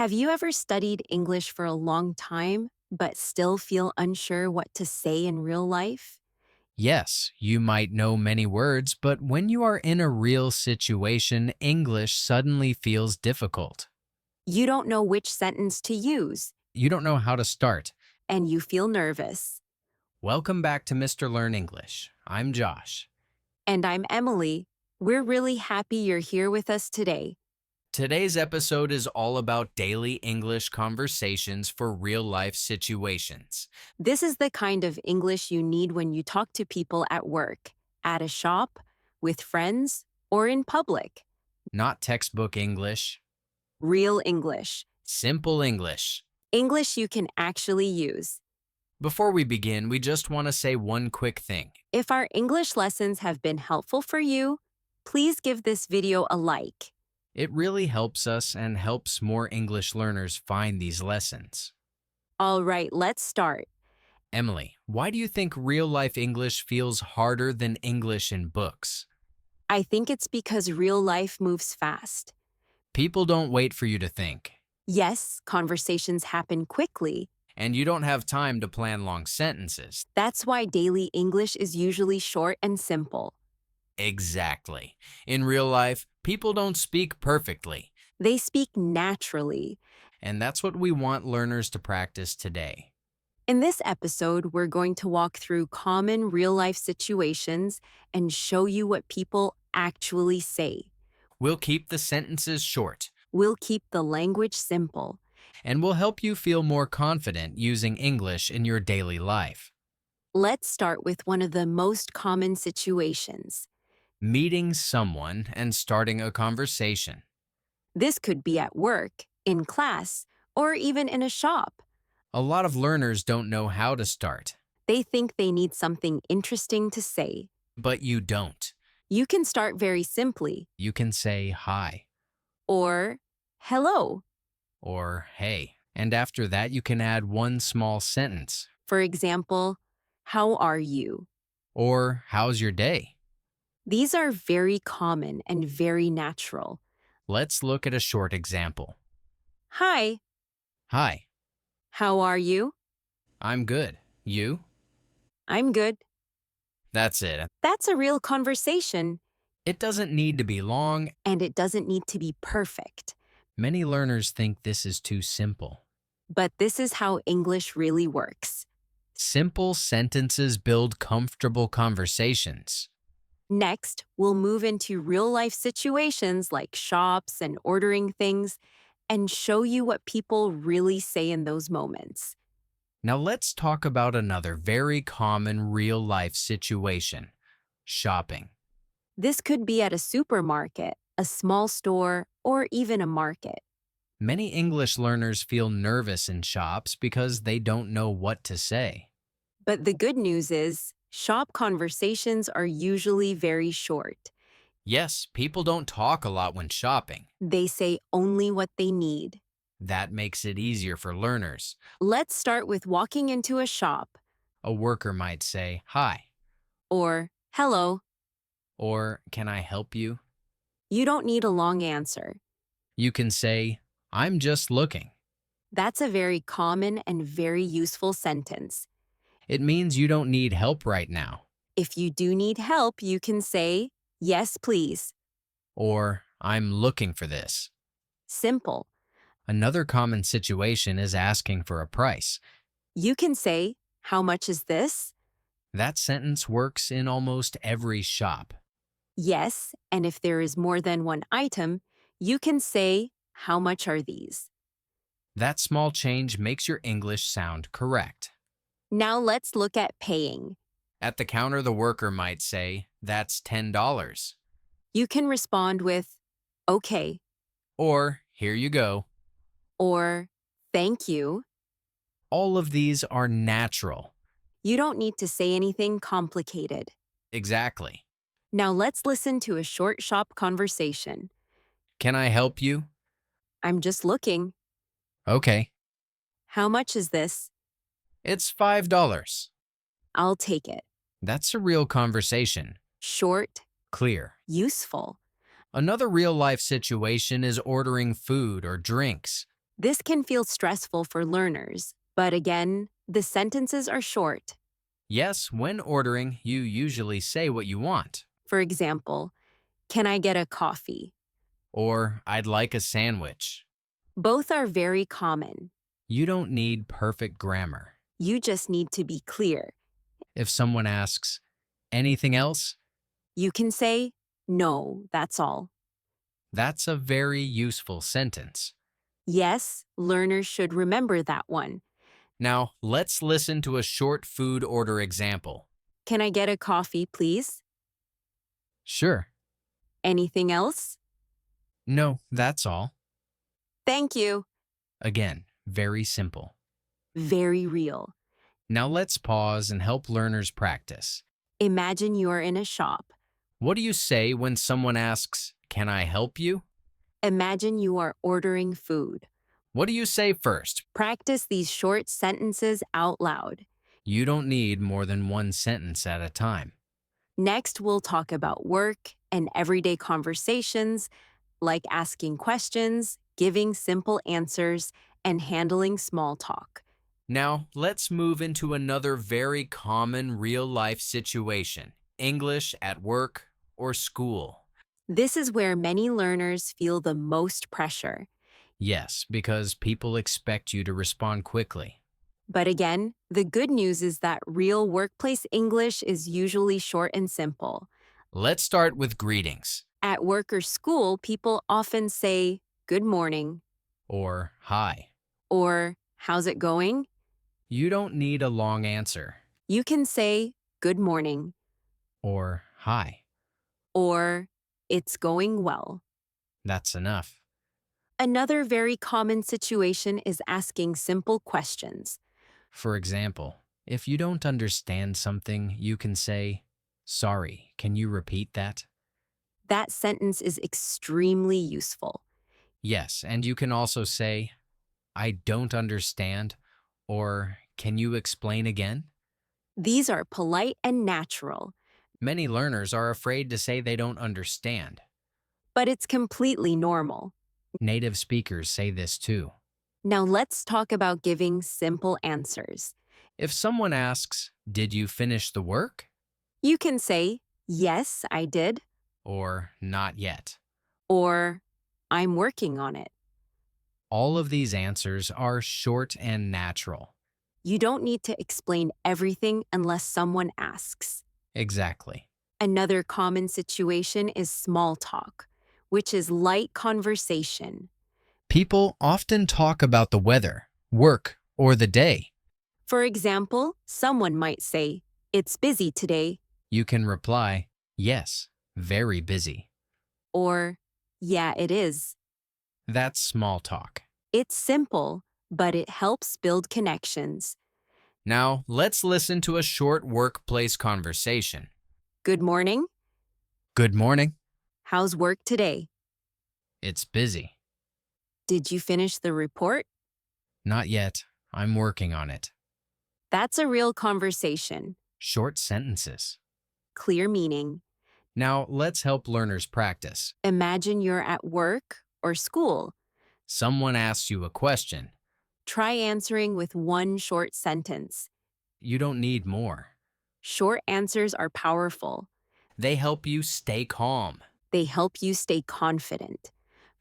Have you ever studied English for a long time, but still feel unsure what to say in real life? Yes, you might know many words, but when you are in a real situation, English suddenly feels difficult. You don't know which sentence to use, You don't know how to start. and you feel nervous. Welcome back to Mr. Learn English. I'm Josh. And I'm Emily. We're really happy you're here with us today. Today's episode is all about daily English conversations for real life situations. This is the kind of English you need when you talk to people at work, at a shop, with friends, or in public. Not textbook English, Real English. simple English. English you can actually use. Before we begin, we just want to say one quick thing. If our English lessons have been helpful for you, please give this video a like. It really helps us and helps more English learners find these lessons. All right, let's start. Emily, why do you think real life English feels harder than English in books? I think it's because real life moves fast. People don't wait for you to think, Yes, conversations happen quickly. and you don't have time to plan long sentences. That's why daily English is usually short and simple. Exactly. In real life, people don't speak perfectly, They speak naturally. and that's what we want learners to practice today. In this episode, we're going to walk through common real life situations and show you what people actually say. We'll keep the sentences short, We'll keep the language simple. and we'll help you feel more confident using English in your daily life. Let's start with one of the most common situations. Meeting someone and starting a conversation. This could be at work, in class, or even in a shop. A lot of learners don't know how to start, They think they need something interesting to say. but you don't. You can start very simply, You can say hi or hello. or hey, and after that you can add one small sentence For example, how are you? or how's your day? These are very common and very natural. Let's look at a short example. Hi, Hi, how are you? I'm good. You? I'm good. That's it. That's a real conversation, It doesn't need to be long. and it doesn't need to be perfect. Many learners think this is too simple. But this is how English really works. Simple sentences build comfortable conversations. Next, we'll move into real-life situations like shops and ordering things and show you what people really say in those moments. Now let's talk about another very common real-life situation: shopping. This could be at a supermarket, a small store, or even a market. Many English learners feel nervous in shops because they don't know what to say. But the good news is, shop conversations are usually very short. Yes, people don't talk a lot when shopping. They say only what they need. That makes it easier for learners. Let's start with walking into a shop, A worker might say, "Hi," or hello. or "Can I help you?" You don't need a long answer. You can say, "I'm just looking." That's a very common and very useful sentence. It means you don't need help right now. If you do need help, you can say, yes, please. Or, "I'm looking for this." Simple. Another common situation is asking for a price. You can say, how much is this? That sentence works in almost every shop. Yes, and if there is more than one item, you can say, how much are these? That small change makes your English sound correct. Now let's look at paying. At the counter, the worker might say, "That's $10." You can respond with, okay, Or, "Here you go." or thank you. All of these are natural. You don't need to say anything complicated. Exactly. Now let's listen to a short shop conversation. "Can I help you?" I'm just looking. "Okay." How much is this? "It's $5." I'll take it. That's a real conversation. Short, Clear. useful. Another real-life situation is ordering food or drinks. This can feel stressful for learners, but again, the sentences are short. Yes, when ordering, you usually say what you want. For example, can I get a coffee? Or, I'd like a sandwich. Both are very common. You don't need perfect grammar. You just need to be clear. If someone asks, anything else? You can say, no, that's all. That's a very useful sentence. Yes, learners should remember that one. Now, let's listen to a short food order example. Can I get a coffee, please? Sure. Anything else? No, that's all. Thank you. Again, very simple. Very real. Now let's pause and help learners practice. Imagine you're in a shop. What do you say when someone asks, can I help you? Imagine you are ordering food. What do you say first? Practice these short sentences out loud. You don't need more than one sentence at a time. Next, we'll talk about work and everyday conversations, like asking questions, giving simple answers, and handling small talk. Now, let's move into another very common real-life situation, English at work or school. This is where many learners feel the most pressure. Yes, because people expect you to respond quickly. But again, the good news is that real workplace English is usually short and simple. Let's start with greetings, At work or school, people often say, good morning, or hi. or how's it going? You don't need a long answer, You can say, good morning, or hi. or it's going well. That's enough. Another very common situation is asking simple questions. For example, if you don't understand something, you can say, sorry, can you repeat that? That sentence is extremely useful. Yes, and you can also say, I don't understand, or can you explain again? These are polite and natural, Many learners are afraid to say they don't understand. but it's completely normal. Native speakers say this too. Now let's talk about giving simple answers. If someone asks, did you finish the work? You can say, yes, I did, Or not yet. or I'm working on it. All of these answers are short and natural. You don't need to explain everything unless someone asks. Exactly. Another common situation is small talk, which is light conversation. People often talk about the weather, work, or the day. For example, someone might say, it's busy today, You can reply, yes, very busy. or yeah, it is. That's small talk. It's simple, but it helps build connections. Now, let's listen to a short workplace conversation. Good morning. Good morning. How's work today? It's busy. Did you finish the report? Not yet. I'm working on it. That's a real conversation. Short sentences. Clear meaning. Now, let's help learners practice. Imagine you're at work or school. Someone asks you a question. Try answering with one short sentence. You don't need more. Short answers are powerful. They help you stay calm. They help you stay confident.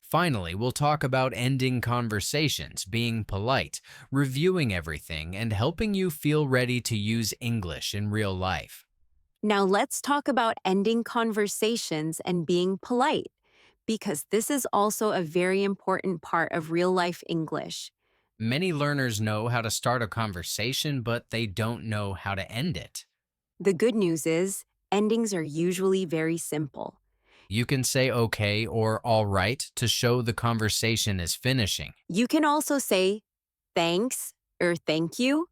Finally, we'll talk about ending conversations, being polite, reviewing everything, and helping you feel ready to use English in real life. Now let's talk about ending conversations and being polite, because this is also a very important part of real-life English. Many learners know how to start a conversation, but they don't know how to end it. The good news is, endings are usually very simple. You can say okay or all right to show the conversation is finishing. You can also say thanks or thank you,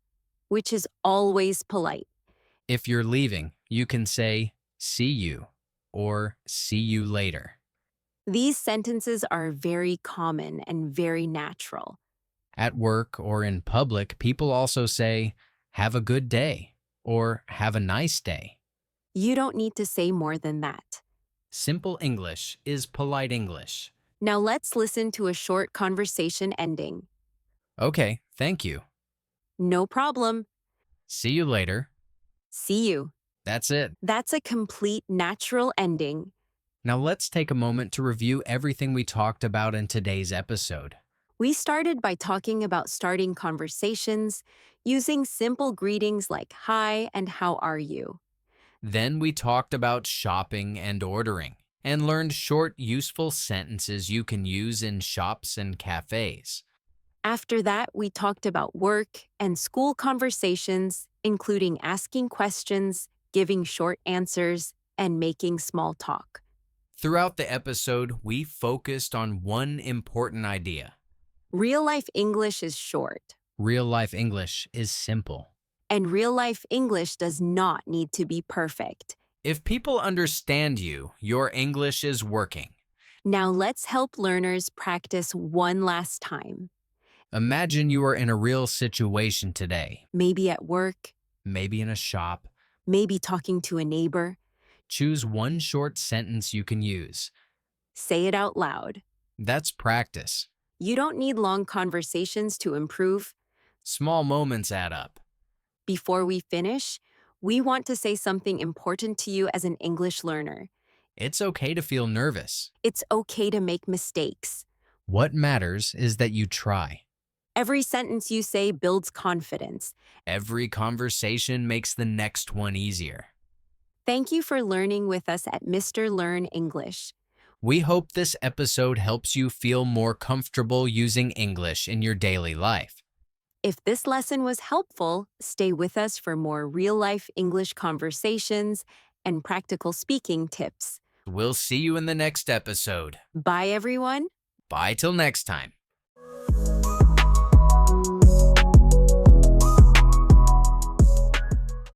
which is always polite. If you're leaving, you can say see you or see you later. These sentences are very common and very natural. At work or in public, people also say have a good day or have a nice day. You don't need to say more than that. Simple English is polite English. Now let's listen to a short conversation ending. Okay, thank you. No problem. See you later. See you. That's it. That's a complete natural ending. Now let's take a moment to review everything we talked about in today's episode. We started by talking about starting conversations using simple greetings like hi and how are you. Then we talked about shopping and ordering and learned short, useful sentences you can use in shops and cafes. After that, we talked about work and school conversations, including asking questions, giving short answers, and making small talk. Throughout the episode, we focused on one important idea. Real life English is short, Real life English is simple. and real life English does not need to be perfect. If people understand you, your English is working. Now let's help learners practice one last time. Imagine you are in a real situation today, Maybe at work, maybe in a shop. maybe talking to a neighbor. Choose one short sentence you can use. Say it out loud. That's practice. You don't need long conversations to improve. Small moments add up. Before we finish, we want to say something important to you as an English learner. It's okay to feel nervous. It's okay to make mistakes. What matters is that you try. Every sentence you say builds confidence. Every conversation makes the next one easier. Thank you for learning with us at Mr. Learn English. We hope this episode helps you feel more comfortable using English in your daily life. If this lesson was helpful, stay with us for more real-life English conversations and practical speaking tips. We'll see you in the next episode. Bye, everyone. Bye till next time.